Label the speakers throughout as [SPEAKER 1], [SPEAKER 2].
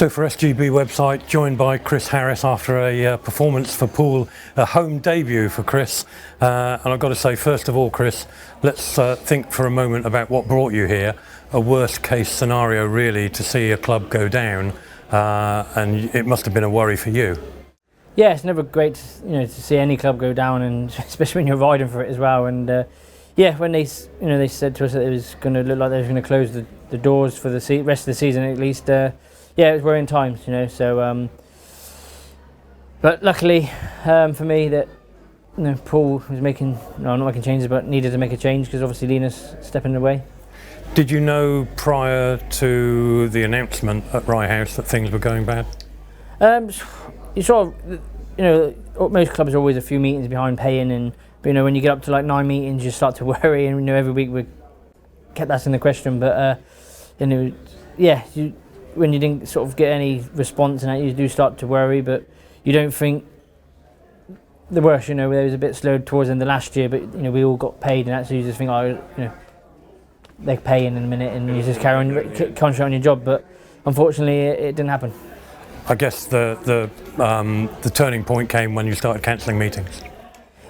[SPEAKER 1] So for SGB website, joined by Chris Harris after a performance for Poole, a home debut for Chris. And I've got to say, first of all, Chris, let's think for a moment about what brought you here. A worst case scenario, really, to see a club go down, and it must have been a worry for you.
[SPEAKER 2] Yeah, it's never great, to see any club go down, and especially when you're riding for it as well. And yeah, when they said to us that it was going to look like they were going to close the doors for the rest of the season at least. Yeah, it was worrying times, So, but luckily for me that Poole was not making changes, but needed to make a change because obviously Lena's stepping away.
[SPEAKER 1] Did you know prior to the announcement at Rye House that things were going bad?
[SPEAKER 2] You sort of, most clubs are always a few meetings behind paying, but when you get up to like 9 meetings, you start to worry, and every week we kept asking the question. But when you didn't sort of get any response, and that you do start to worry, but you don't think the worst. There was a bit slow towards the end of last year, but we all got paid, and actually you just think, they're paying in a minute, and you just concentrate on your job. But unfortunately, it didn't happen.
[SPEAKER 1] I guess the turning point came when you started cancelling meetings.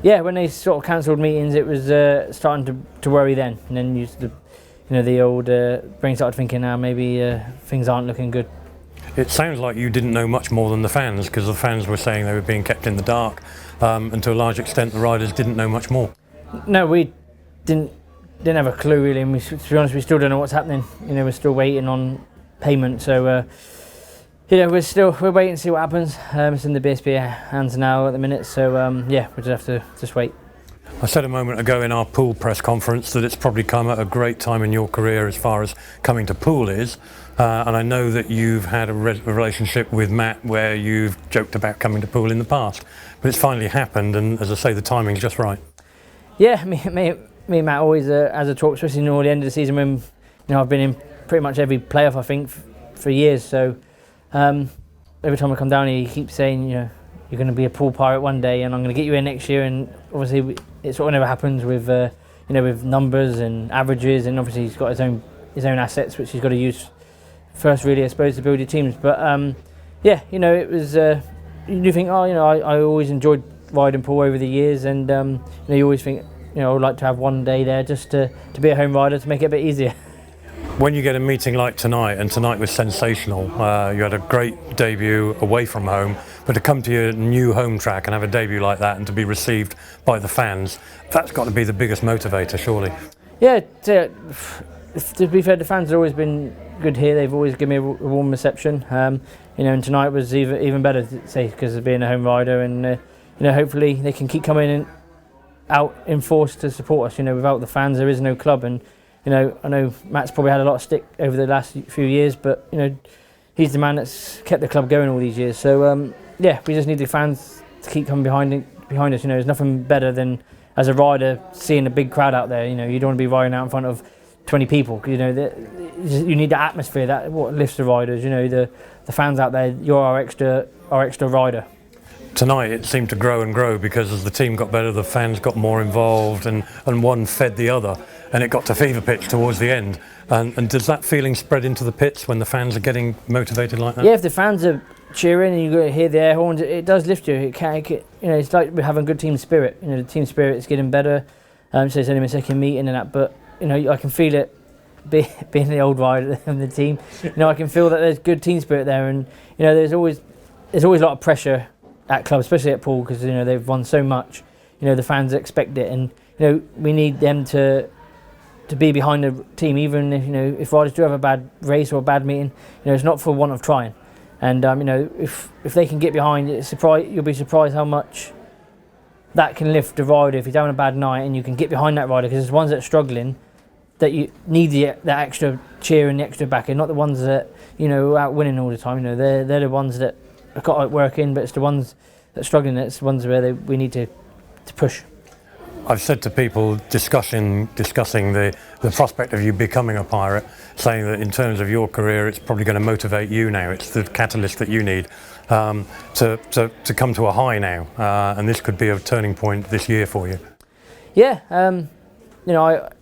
[SPEAKER 2] Yeah, when they sort of cancelled meetings, it was starting to worry then, and then the old brain started thinking, now maybe things aren't looking good.
[SPEAKER 1] It sounds like you didn't know much more than the fans, because the fans were saying they were being kept in the dark, and to a large extent the riders didn't know much more.
[SPEAKER 2] No, we didn't have a clue really, and to be honest, we still don't know what's happening. We're still waiting on payment, so we're waiting to see what happens. It's in the BSB hands now at the minute, so yeah, we just have to just wait.
[SPEAKER 1] I said a moment ago in our Poole press conference that it's probably come at a great time in your career as far as coming to Poole is, and I know that you've had a relationship with Matt where you've joked about coming to Poole in the past, but it's finally happened, and as I say, the timing's just right. Yeah,
[SPEAKER 2] me and Matt always has a talk, especially near the end of the season when I've been in pretty much every playoff I think for years. So every time I come down here, he keeps saying, you're going to be a Poole Pirate one day, and I'm going to get you in next year. And obviously, it sort of never happens with with numbers and averages, and obviously he's got his own assets which he's got to use first, really, I suppose, to build your teams. But yeah, it was. You do think, I always enjoyed riding Poole over the years, and you always think, I would like to have one day there just to be a home rider to make it a bit easier.
[SPEAKER 1] When you get a meeting like tonight, and tonight was sensational, you had a great debut away from home, but to come to your new home track and have a debut like that and to be received by the fans, that's got to be the biggest motivator, surely.
[SPEAKER 2] Yeah, to be fair, the fans have always been good here. They've always given me a warm reception, and tonight was even better, say, because of being a home rider, and hopefully they can keep coming out in force to support us. Without the fans, there is no club, and I know Matt's probably had a lot of stick over the last few years, but he's the man that's kept the club going all these years. So yeah, we just need the fans to keep coming behind us. There's nothing better than, as a rider, seeing a big crowd out there. You don't want to be riding out in front of 20 people. You need the atmosphere. That what lifts the riders. The fans out there. You're our extra rider.
[SPEAKER 1] Tonight it seemed to grow and grow because as the team got better, the fans got more involved, and one fed the other, and it got to fever pitch towards the end. And does that feeling spread into the pits when the fans are getting motivated like that?
[SPEAKER 2] Yeah, if the fans are cheering and you hear the air horns, it does lift you. It's like we're having good team spirit. The team spirit is getting better. So it's only my second meeting and that, but I can feel it. Being the old rider of the team, I can feel that there's good team spirit there, and there's always a lot of pressure at clubs, especially at Poole, because they've won so much. The fans expect it, and we need them to be behind the team, even if riders do have a bad race or a bad meeting. It's not for want of trying, and if they can get behind it, you'll be surprised how much that can lift a rider if he's having a bad night, and you can get behind that rider, because there's ones that are struggling that you need that extra cheer and the extra backing, not the ones that are out winning all the time. They're the ones that have got to work in, but it's the ones that are struggling. It's the ones where we need to push.
[SPEAKER 1] I've said to people discussing the prospect of you becoming a pirate, saying that in terms of your career, it's probably going to motivate you now. It's the catalyst that you need to come to a high now, and this could be a turning point this year for you.
[SPEAKER 2] Yeah,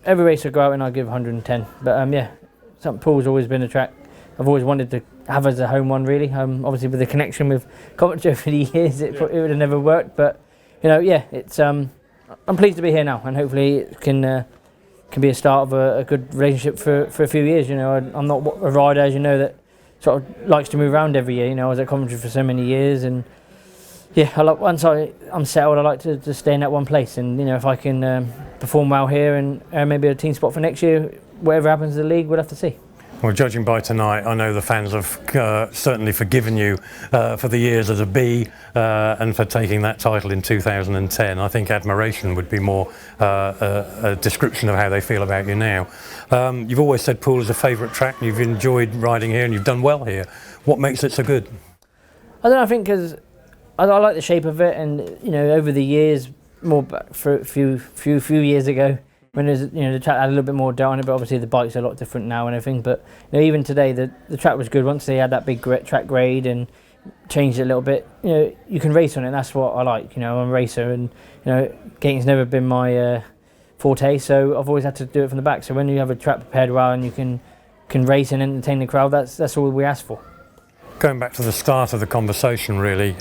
[SPEAKER 2] every race I go out and I give 110. But yeah, Poole's always been a track I've always wanted to have as a home one, really. Obviously with the connection with Coventry over the years, it would have never worked. But yeah, it's I'm pleased to be here now, and hopefully it can be a start of a good relationship for a few years. I'm not a rider, as you know, that sort of likes to move around every year. I was at Coventry for so many years, and yeah, once I'm settled, I like to stay in that one place. And if I can perform well here and maybe a team spot for next year, whatever happens in the league, we'll have to see.
[SPEAKER 1] Well, judging by tonight, I know the fans have certainly forgiven you for the years as a B and for taking that title in 2010. I think admiration would be more a description of how they feel about you now. You've always said Poole is a favourite track, and you've enjoyed riding here and you've done well here. What makes it so good?
[SPEAKER 2] I don't know, I think because I like the shape of it, and over the years, more back for a few years ago, when there's the track had a little bit more dirt on it, but obviously the bike's a lot different now and everything. But even today, the track was good once they had that big track grade and changed it a little bit. You can race on it, and that's what I like. I'm a racer, and gating's never been my forte, so I've always had to do it from the back. So when you have a track prepared well and you can race and entertain the crowd, that's all we ask for.
[SPEAKER 1] Going back to the start of the conversation, really.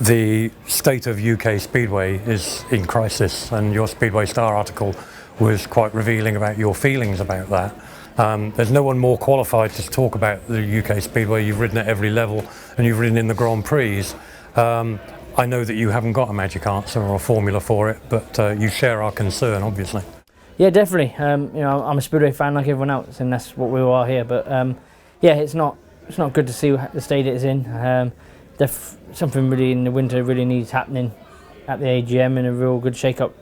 [SPEAKER 1] The state of UK Speedway is in crisis, and your Speedway Star article was quite revealing about your feelings about that. There's no one more qualified to talk about the UK Speedway. You've ridden at every level, and you've ridden in the Grand Prix. I know that you haven't got a magic answer or a formula for it, but you share our concern, obviously. Yeah,
[SPEAKER 2] definitely. I'm a Speedway fan like everyone else, and that's what we are here. But yeah, it's not good to see the state it is in. Something really in the winter really needs happening at the AGM, and a real good shake-up.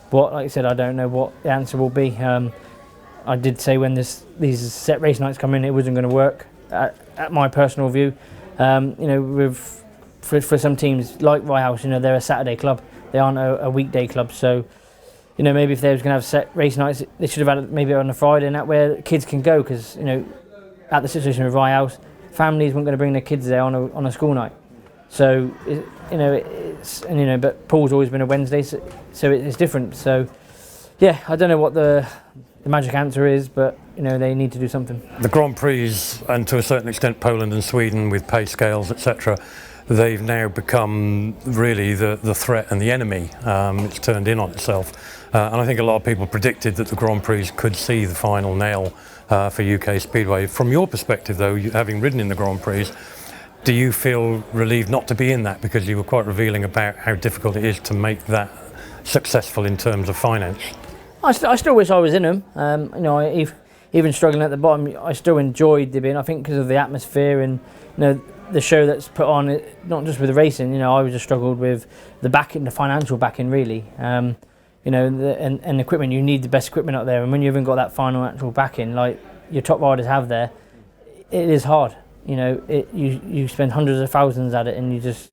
[SPEAKER 2] But like I said, I don't know what the answer will be. I did say when these set race nights come in, it wasn't going to work. At my personal view, for some teams like Rye House, they're a Saturday club. They aren't a weekday club. So maybe if they was going to have set race nights, they should have had it maybe on a Friday, and that where kids can go, because at the situation with Rye House, families weren't going to bring their kids there on a school night. So but Poole's always been a Wednesday, so it's different. So yeah, I don't know what the magic answer is, but they need to do something. The Grand Prix, and to a certain extent Poland and Sweden with pay scales, etc., they've now become really the threat and the enemy. It's turned in on itself, and I think a lot of people predicted that the Grand Prix could see the final nail for UK Speedway. From your perspective, though, having ridden in the Grand Prix, do you feel relieved not to be in that, because you were quite revealing about how difficult it is to make that successful in terms of finance? I still wish I was in them. Even struggling at the bottom, I still enjoyed the being. I think because of the atmosphere and the show that's put on, not just with the racing. I just struggled with the backing, the financial backing, really. And equipment. You need the best equipment up there, and when you haven't got that final actual backing, like your top riders have there, it is hard. You spend hundreds of thousands at it, and you just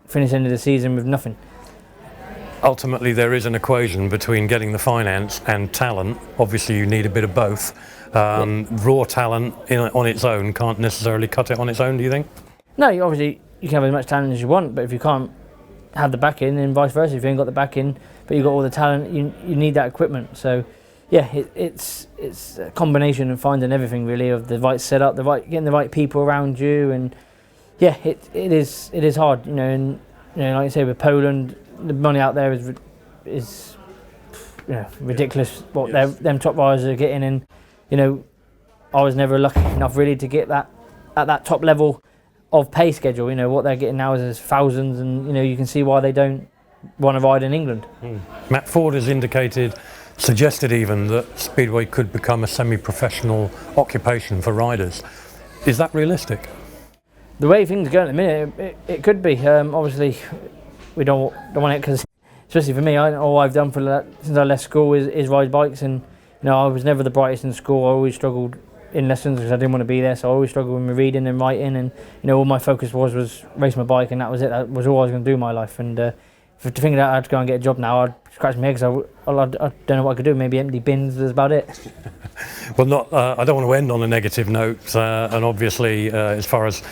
[SPEAKER 2] finish the end of the season with nothing. Ultimately, there is an equation between getting the finance and talent. Obviously, you need a bit of both. Raw talent on its own can't necessarily cut it on its own, do you think? No, obviously you can have as much talent as you want, but if you can't have the backing, and vice versa, if you ain't got the backing but you've got all the talent, you need that equipment. So yeah, it's a combination of finding everything, really, of the right setup, getting the right people around you, and yeah, it is hard, and like I say, with Poland, the money out there is ridiculous what them top riders are getting, and I was never lucky enough really to get that at that top level of pay schedule. What they're getting now is thousands, and you can see why they don't want to ride in England. Matt Ford has suggested even that Speedway could become a semi-professional occupation for riders. Is that realistic? The way things are going at the minute, it could be. Obviously, we don't want it, because, especially for me, all I've done since I left school is ride bikes, and I was never the brightest in school. I always struggled in lessons because I didn't want to be there, so I always struggled with my reading and writing, and all my focus was race my bike, and that was it. That was all I was going to do in my life. And to think that I'd go and get a job now, I'd scratch my head, because I don't know what I could do. Maybe empty bins is about it. Well, I don't want to end on a negative note, and obviously, as far as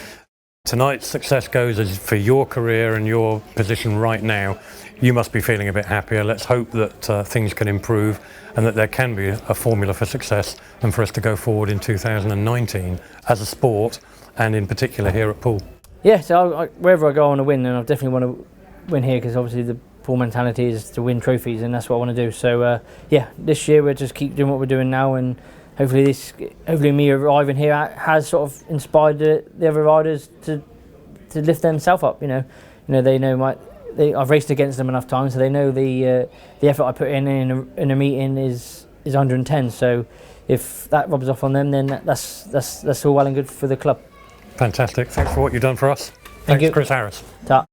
[SPEAKER 1] tonight's success goes as for your career and your position right now, you must be feeling a bit happier. Let's hope that things can improve and that there can be a formula for success and for us to go forward in 2019 as a sport and in particular here at Poole.
[SPEAKER 2] Yeah, so wherever I go I want to win, and I definitely want to win here because obviously the Poole mentality is to win trophies, and that's what I want to do. So yeah, this year we'll just keep doing what we're doing now, and hopefully me arriving here has sort of inspired the other riders to lift themselves up. You know they know I've raced against them enough times, so they know the effort I put in a meeting is 110. So if that rubs off on them, then that's all well and good for the club.
[SPEAKER 1] Fantastic. Thanks for what you've done for us.
[SPEAKER 2] Thank you.
[SPEAKER 1] Chris Harris.
[SPEAKER 2] Ta.